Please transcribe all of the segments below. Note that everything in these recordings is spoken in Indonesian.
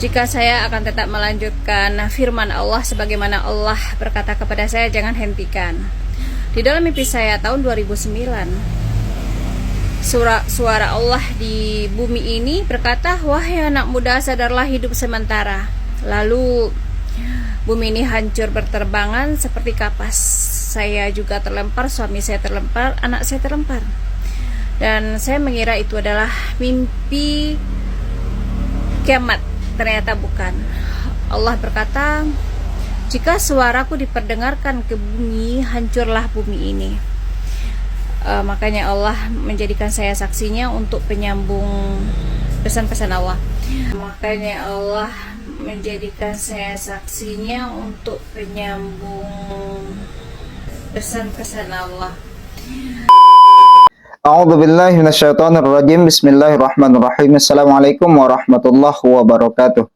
Jika saya akan tetap melanjutkan firman Allah sebagaimana Allah berkata kepada saya, jangan hentikan. Di dalam mimpi saya tahun 2009, suara Allah di bumi ini berkata, wahai anak muda, sadarlah hidup sementara. Lalu bumi ini hancur berterbangan seperti kapas. Saya juga terlempar, suami saya terlempar, anak saya terlempar. Dan saya mengira itu adalah mimpi kiamat. Ternyata bukan. Allah berkata, jika suaraku diperdengarkan ke bumi, hancurlah bumi ini. Makanya Allah menjadikan saya saksinya untuk penyambung pesan-pesan Allah. Makanya Allah menjadikan saya saksinya untuk penyambung pesan-pesan Allah. A'udzu billahi minasyaitonir rajim. Bismillahirrahmanirrahim. Assalamualaikum warahmatullahi wabarakatuh.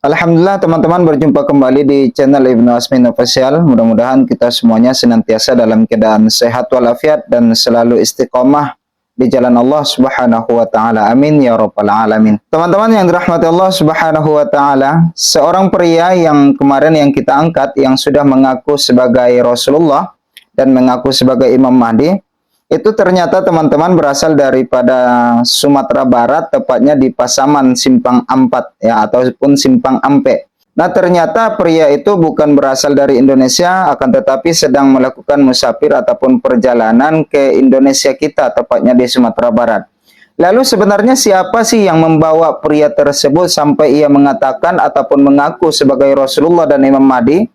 Alhamdulillah teman-teman, berjumpa kembali di channel Ibnu Asmin Official. Mudah-mudahan kita semuanya senantiasa dalam keadaan sehat walafiat dan selalu istiqomah di jalan Allah Subhanahu wa taala. Amin ya rabbal alamin. Teman-teman yang dirahmati Allah Subhanahu wa taala, seorang pria yang kemarin yang kita angkat yang sudah mengaku sebagai Rasulullah dan mengaku sebagai Imam Mahdi, itu ternyata teman-teman berasal daripada Sumatera Barat, tepatnya di Pasaman Simpang Ampat ya, ataupun Simpang Ampe. Nah, ternyata pria itu bukan berasal dari Indonesia, akan tetapi sedang melakukan musafir ataupun perjalanan ke Indonesia kita, tepatnya di Sumatera Barat. Lalu sebenarnya siapa sih yang membawa pria tersebut sampai ia mengatakan ataupun mengaku sebagai Rasulullah dan Imam Mahdi?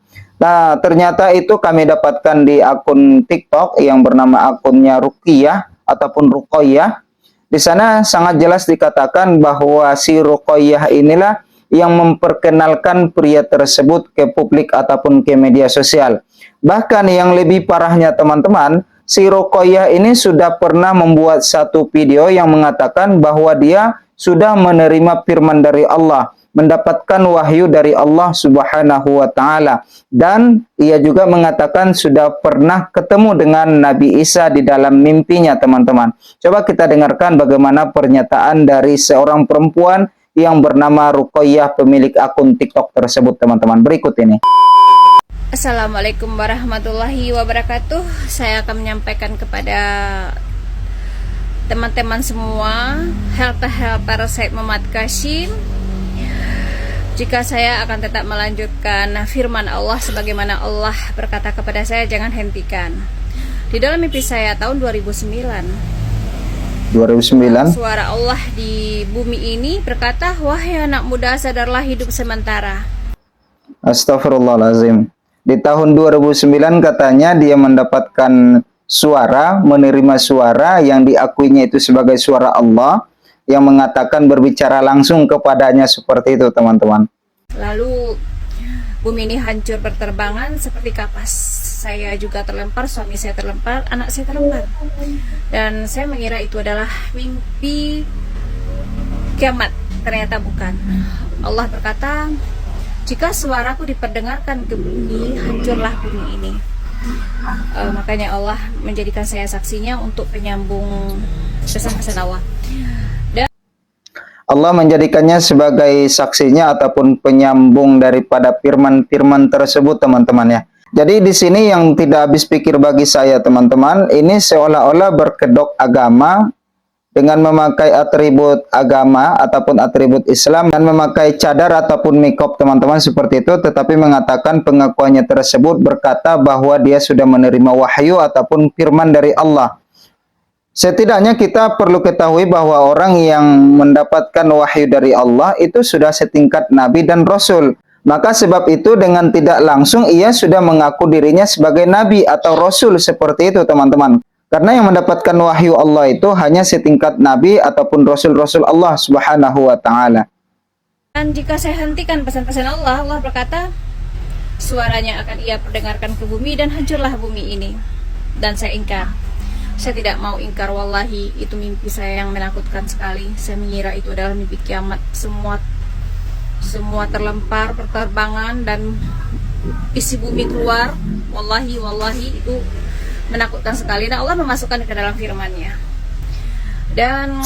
Nah, ternyata itu kami dapatkan di akun TikTok yang bernama akunnya Ruqyah ataupun Ruqayyah. Di sana sangat jelas dikatakan bahwa si Ruqayyah inilah yang memperkenalkan pria tersebut ke publik ataupun ke media sosial. Bahkan yang lebih parahnya teman-teman, si Ruqayyah ini sudah pernah membuat satu video yang mengatakan bahwa dia sudah menerima firman dari Allah, mendapatkan wahyu dari Allah Subhanahu wa taala, dan ia juga mengatakan sudah pernah ketemu dengan Nabi Isa di dalam mimpinya teman-teman. Coba kita dengarkan bagaimana pernyataan dari seorang perempuan yang bernama Ruqayyah, pemilik akun TikTok tersebut teman-teman. Berikut ini. Assalamualaikum warahmatullahi wabarakatuh. Saya akan menyampaikan kepada teman-teman semua, helper Said Muhammad Qasim, jika saya akan tetap melanjutkan firman Allah sebagaimana Allah berkata kepada saya, jangan hentikan. Di dalam mimpi saya tahun 2009, suara Allah di bumi ini berkata, wahai anak muda, sadarlah hidup sementara. Astagfirullahaladzim. Di tahun 2009 katanya dia mendapatkan suara, menerima suara yang diakuinya itu sebagai suara Allah, yang mengatakan berbicara langsung kepadanya seperti itu teman-teman. Lalu bumi ini hancur berterbangan seperti kapas. Saya juga terlempar, suami saya terlempar, anak saya terlempar. Dan saya mengira itu adalah mimpi kiamat. Ternyata bukan. Allah berkata, jika suaraku diperdengarkan ke bumi, hancurlah bumi ini. Makanya Allah menjadikan saya saksinya untuk penyambung pesan-pesan Allah. Allah menjadikannya sebagai saksinya ataupun penyambung daripada firman-firman tersebut teman-teman ya. Jadi di sini yang tidak habis pikir bagi saya teman-teman, ini seolah-olah berkedok agama dengan memakai atribut agama ataupun atribut Islam dan memakai cadar ataupun niqab teman-teman seperti itu, tetapi mengatakan pengakuannya tersebut berkata bahwa dia sudah menerima wahyu ataupun firman dari Allah. Setidaknya kita perlu ketahui bahwa orang yang mendapatkan wahyu dari Allah itu sudah setingkat Nabi dan Rasul. Maka sebab itu dengan tidak langsung ia sudah mengaku dirinya sebagai Nabi atau Rasul seperti itu teman-teman. Karena yang mendapatkan wahyu Allah itu hanya setingkat Nabi ataupun Rasul-Rasul Allah Subhanahu wa ta'ala. Dan jika saya hentikan pesan-pesan Allah, Allah berkata, suaranya akan ia perdengarkan ke bumi dan hancurlah bumi ini. Dan saya ingkar. Saya tidak mau ingkar, wallahi itu mimpi saya yang menakutkan sekali. Saya mengira itu adalah mimpi kiamat. Semua terlempar, berterbangan dan isi bumi keluar. Wallahi itu menakutkan sekali. Dan Allah memasukkan ke dalam firman-Nya. Dan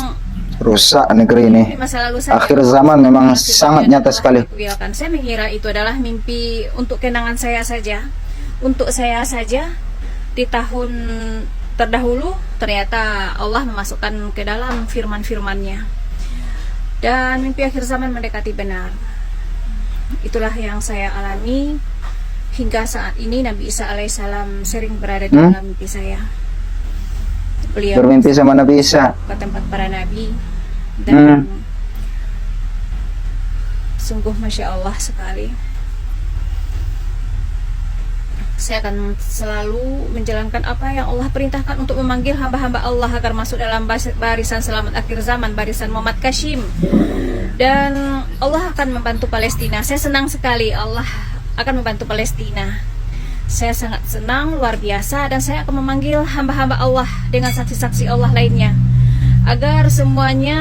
rusak negeri ini. Di masa lalu saya, Akhir zaman memang mimpi sangat yang nyata telah sekali. aku realkan. Saya mengira itu adalah mimpi untuk kenangan saya saja, untuk saya saja. Di tahun terdahulu ternyata Allah memasukkan ke dalam firman-firmannya, dan mimpi akhir zaman mendekati benar. Itulah yang saya alami hingga saat ini. Nabi Isa alaihissalam sering berada di dalam mimpi saya. Beliau Bermimpi sama Nabi Isa. ke tempat para nabi, dan sungguh Masya Allah sekali. Saya akan selalu menjalankan apa yang Allah perintahkan untuk memanggil hamba-hamba Allah agar masuk dalam barisan selamat akhir zaman, barisan Muhammad Kashim. Dan Allah akan membantu Palestina. Saya senang sekali Allah akan membantu Palestina. Saya sangat senang, luar biasa. Dan saya akan memanggil hamba-hamba Allah dengan saksi-saksi Allah lainnya, agar semuanya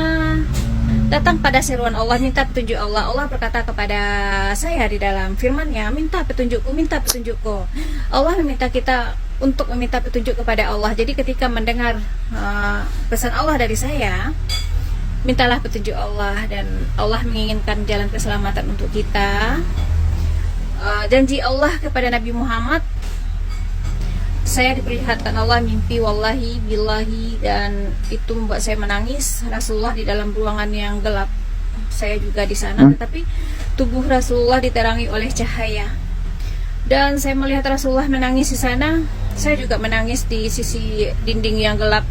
datang pada seruan Allah, minta petunjuk Allah. Allah berkata kepada saya di dalam firman-Nya, minta petunjukku, minta petunjukku. Allah meminta kita untuk meminta petunjuk kepada Allah. Jadi ketika mendengar pesan Allah dari saya, mintalah petunjuk Allah. Dan Allah menginginkan jalan keselamatan untuk kita. Janji Allah kepada Nabi Muhammad, saya diperlihatkan Allah mimpi wallahi billahi, dan itu membuat saya menangis. Rasulullah di dalam ruangan yang gelap, saya juga di sana, tetapi tubuh Rasulullah diterangi oleh cahaya, dan saya melihat Rasulullah menangis di sana. Saya juga menangis di sisi dinding yang gelap.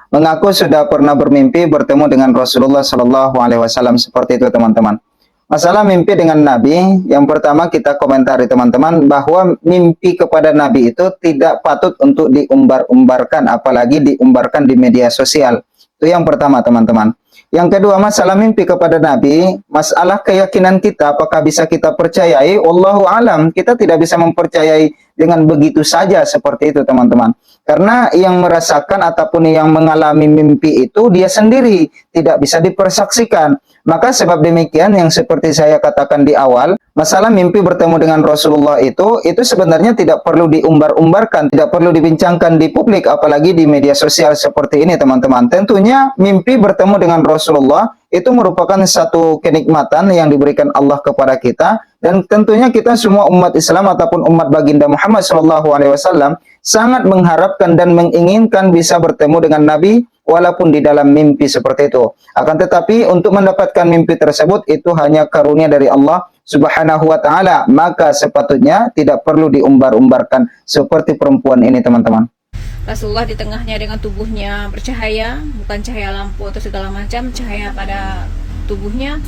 Mengaku sudah pernah bermimpi bertemu dengan Rasulullah Shallallahu Alaihi Wasallam, seperti itu teman-teman. Masalah mimpi dengan Nabi, yang pertama kita komentari teman-teman, bahwa mimpi kepada Nabi itu tidak patut untuk diumbar-umbarkan, apalagi diumbarkan di media sosial. Itu yang pertama teman-teman. Yang kedua, masalah mimpi kepada Nabi, masalah keyakinan kita, apakah bisa kita percayai? Wallahu alam, kita tidak bisa mempercayai dengan begitu saja seperti itu teman-teman. Karena yang merasakan ataupun yang mengalami mimpi itu dia sendiri, tidak bisa dipersaksikan. Maka sebab demikian yang seperti saya katakan di awal, masalah mimpi bertemu dengan Rasulullah itu sebenarnya tidak perlu diumbar-umbarkan, tidak perlu dibincangkan di publik, apalagi di media sosial seperti ini teman-teman. Tentunya mimpi bertemu dengan Rasulullah itu merupakan satu kenikmatan yang diberikan Allah kepada kita, dan tentunya kita semua umat Islam ataupun umat baginda Muhammad SAW sangat mengharapkan dan menginginkan bisa bertemu dengan Nabi walaupun di dalam mimpi seperti itu. Akan tetapi untuk mendapatkan mimpi tersebut itu hanya karunia dari Allah Subhanahu wa taala, maka sepatutnya tidak perlu diumbar-umbarkan seperti perempuan ini teman-teman. Rasulullah di tengahnya dengan tubuhnya bercahaya, bukan cahaya lampu atau segala macam, cahaya pada tubuhnya.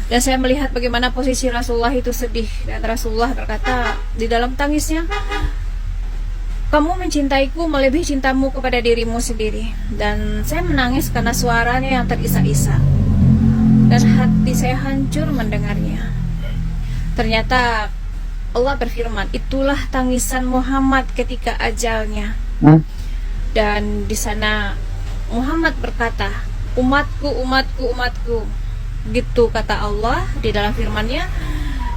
Dan saya melihat bagaimana posisi Rasulullah itu sedih, dan Rasulullah berkata di dalam tangisnya, kamu mencintaiku melebihi cintamu kepada dirimu sendiri. Dan saya menangis karena suaranya yang terisak-isak, dan hati saya hancur mendengarnya. Ternyata Allah berfirman, itulah tangisan Muhammad ketika ajalnya. Dan di sana Muhammad berkata, umatku, umatku, umatku. Gitu kata Allah di dalam firman-Nya.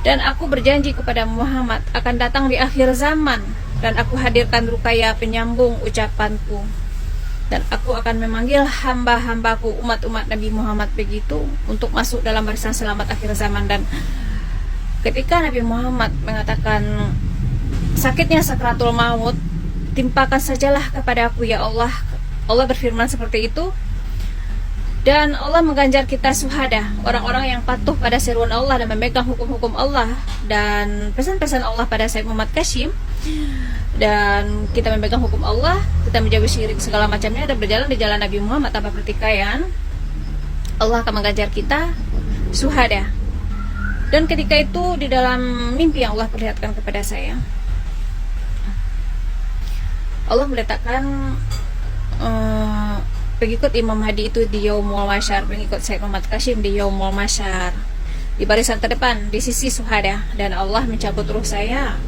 Dan aku berjanji kepada Muhammad akan datang di akhir zaman, dan aku hadirkan Ruqayyah penyambung ucapanku, dan aku akan memanggil hamba-hambaku umat-umat Nabi Muhammad begitu untuk masuk dalam barisan selamat akhir zaman. Dan ketika Nabi Muhammad mengatakan sakitnya sakratul maut, timpakan sajalah kepada aku ya Allah. Allah berfirman seperti itu. Dan Allah mengganjar kita syuhada, orang-orang yang patuh pada seruan Allah dan memegang hukum-hukum Allah dan pesan-pesan Allah pada Sayyid Muhammad Kashim. Dan kita memegang hukum Allah, kita menjauhi syirik segala macamnya, dan berjalan di jalan Nabi Muhammad tanpa pertikaian. Allah akan mengganjar kita syuhada. Dan ketika itu di dalam mimpi yang Allah perlihatkan kepada saya, Allah meletakkan pengikut Imam Hadi itu di Yaumul Masyar, pengikut Sayyid Muhammad Kashim di Yaumul Masyar, di barisan terdepan, di sisi syuhada. Dan Allah mencabut ruh saya.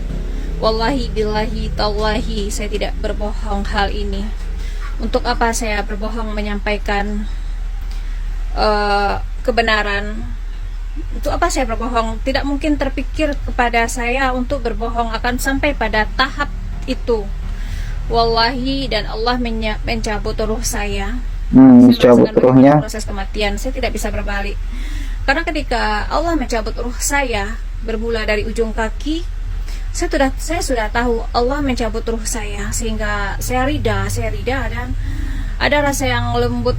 Wallahi billahi tallahi, saya tidak berbohong hal ini. Untuk apa saya berbohong menyampaikan kebenaran? Untuk apa saya berbohong? Tidak mungkin terpikir kepada saya untuk berbohong akan sampai pada tahap itu. Wallahi, dan Allah mencabut ruh saya. Saya Dicabut merasakan ruhnya. bagaimana proses kematian. Saya tidak bisa berbalik. Karena ketika Allah mencabut ruh saya bermula dari ujung kaki, saya sudah tahu Allah mencabut ruh saya, sehingga saya rida dan ada rasa yang lembut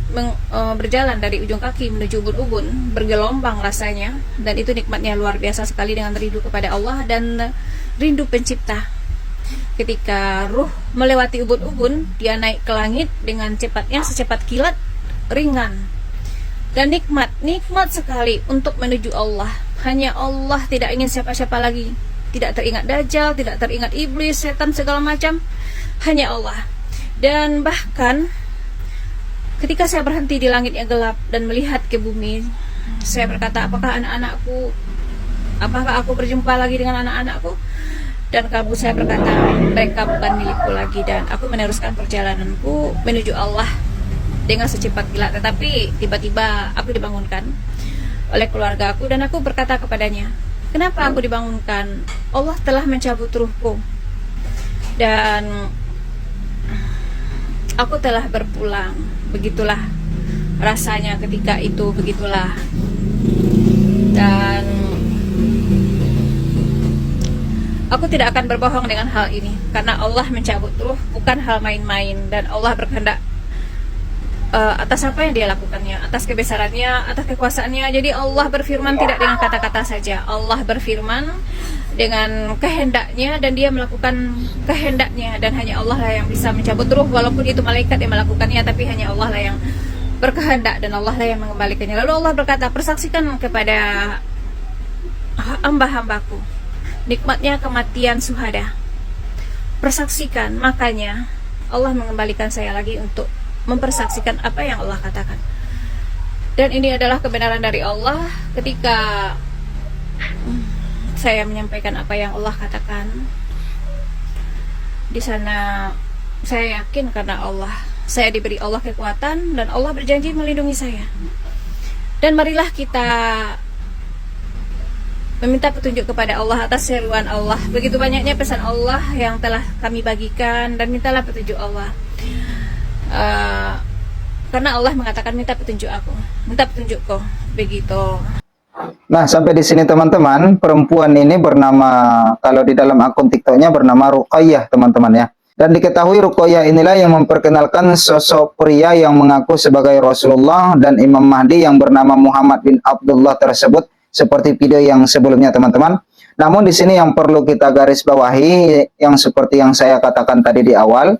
berjalan dari ujung kaki menuju ubun-ubun, bergelombang rasanya, dan itu nikmatnya luar biasa sekali dengan rindu kepada Allah dan rindu pencipta. Ketika ruh melewati ubun-ubun, dia naik ke langit dengan cepatnya, secepat kilat, ringan dan nikmat sekali untuk menuju Allah. Hanya Allah, tidak ingin siapa-siapa lagi, tidak teringat Dajjal, tidak teringat iblis, setan, segala macam, hanya Allah. Dan bahkan ketika saya berhenti di langit yang gelap dan melihat ke bumi, saya berkata, apakah aku berjumpa lagi dengan anak-anakku? Dan kalbu saya berkata, mereka bukan milikku lagi, dan aku meneruskan perjalananku menuju Allah dengan secepat kilat. Tetapi tiba-tiba aku dibangunkan oleh keluarga aku, dan aku berkata kepadanya, kenapa aku dibangunkan? Allah telah mencabut ruhku dan aku telah berpulang. Begitulah rasanya ketika itu, begitulah. Dan aku tidak akan berbohong dengan hal ini, karena Allah mencabut ruh bukan hal main-main, dan Allah berkehendak atas apa yang dia lakukannya, atas kebesarannya, atas kekuasaannya. Jadi Allah berfirman tidak dengan kata-kata saja, Allah berfirman dengan kehendaknya, dan dia melakukan kehendaknya, dan hanya Allah lah yang bisa mencabut ruh, walaupun itu malaikat yang melakukannya, tapi hanya Allah lah yang berkehendak, dan Allah lah yang mengembalikannya. Lalu Allah berkata, persaksikan kepada hamba-hambaku nikmatnya kematian syuhada, persaksikan. Makanya Allah mengembalikan saya lagi untuk mempersaksikan apa yang Allah katakan. Dan ini adalah kebenaran dari Allah. Ketika saya menyampaikan apa yang Allah katakan, di sana saya yakin karena Allah, saya diberi Allah kekuatan, dan Allah berjanji melindungi saya. Dan marilah kita meminta petunjuk kepada Allah atas seruan Allah. Begitu banyaknya pesan Allah yang telah kami bagikan, dan mintalah petunjuk Allah. Karena Allah mengatakan, minta petunjuk aku, minta petunjukku, begitu. Nah, sampai di sini teman-teman, perempuan ini bernama, kalau di dalam akun TikToknya bernama Ruqayyah, teman-teman ya. Dan diketahui Ruqayyah inilah yang memperkenalkan sosok pria yang mengaku sebagai Rasulullah dan Imam Mahdi yang bernama Muhammad bin Abdullah tersebut, seperti video yang sebelumnya, teman-teman. Namun di sini yang perlu kita garis bawahi, yang seperti yang saya katakan tadi di awal,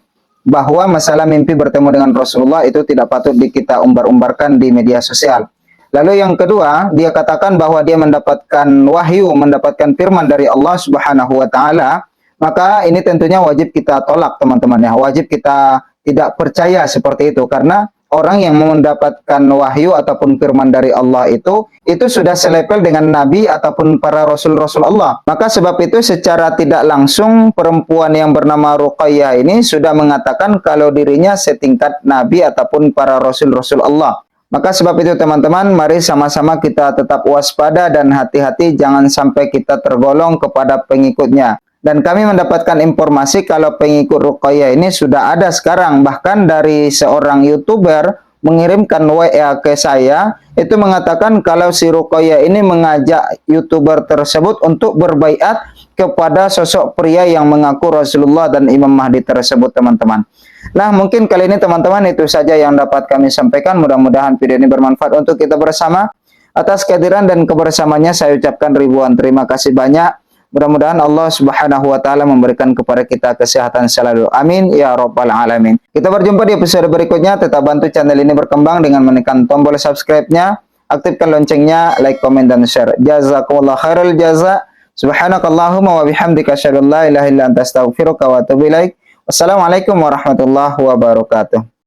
bahwa masalah mimpi bertemu dengan Rasulullah itu tidak patut kita umbar-umbarkan di media sosial. Lalu yang kedua, dia katakan bahwa dia mendapatkan wahyu, mendapatkan firman dari Allah Subhanahu wa taala, maka ini tentunya wajib kita tolak, teman-teman ya. Wajib kita tidak percaya seperti itu, karena orang yang mendapatkan wahyu ataupun firman dari Allah itu sudah selepel dengan nabi ataupun para rasul-rasul Allah. Maka sebab itu secara tidak langsung perempuan yang bernama Ruqayyah ini sudah mengatakan kalau dirinya setingkat nabi ataupun para rasul-rasul Allah. Maka sebab itu teman-teman, mari sama-sama kita tetap waspada dan hati-hati, jangan sampai kita tergolong kepada pengikutnya. Dan kami mendapatkan informasi kalau pengikut Ruqayyah ini sudah ada sekarang. Bahkan dari seorang YouTuber mengirimkan WA ke saya, itu mengatakan kalau si Ruqayyah ini mengajak YouTuber tersebut untuk berbaiat kepada sosok pria yang mengaku Rasulullah dan Imam Mahdi tersebut, teman-teman. Nah, mungkin kali ini teman-teman itu saja yang dapat kami sampaikan. Mudah-mudahan video ini bermanfaat untuk kita bersama. Atas kehadiran dan kebersamaannya saya ucapkan ribuan terima kasih banyak. Mudah-mudahan Allah Subhanahu wa taala memberikan kepada kita kesehatan selalu. Amin ya rabbal alamin. Kita berjumpa di episode berikutnya. Tetap bantu channel ini berkembang dengan menekan tombol subscribe-nya, aktifkan loncengnya, like, komen dan share. Jazakumullah khairal jaza. Subhanakallahumma wa bihamdika asyhadu an la ilaha illa anta astaghfiruka wa atubu ilaik. Wassalamualaikum warahmatullahi wabarakatuh.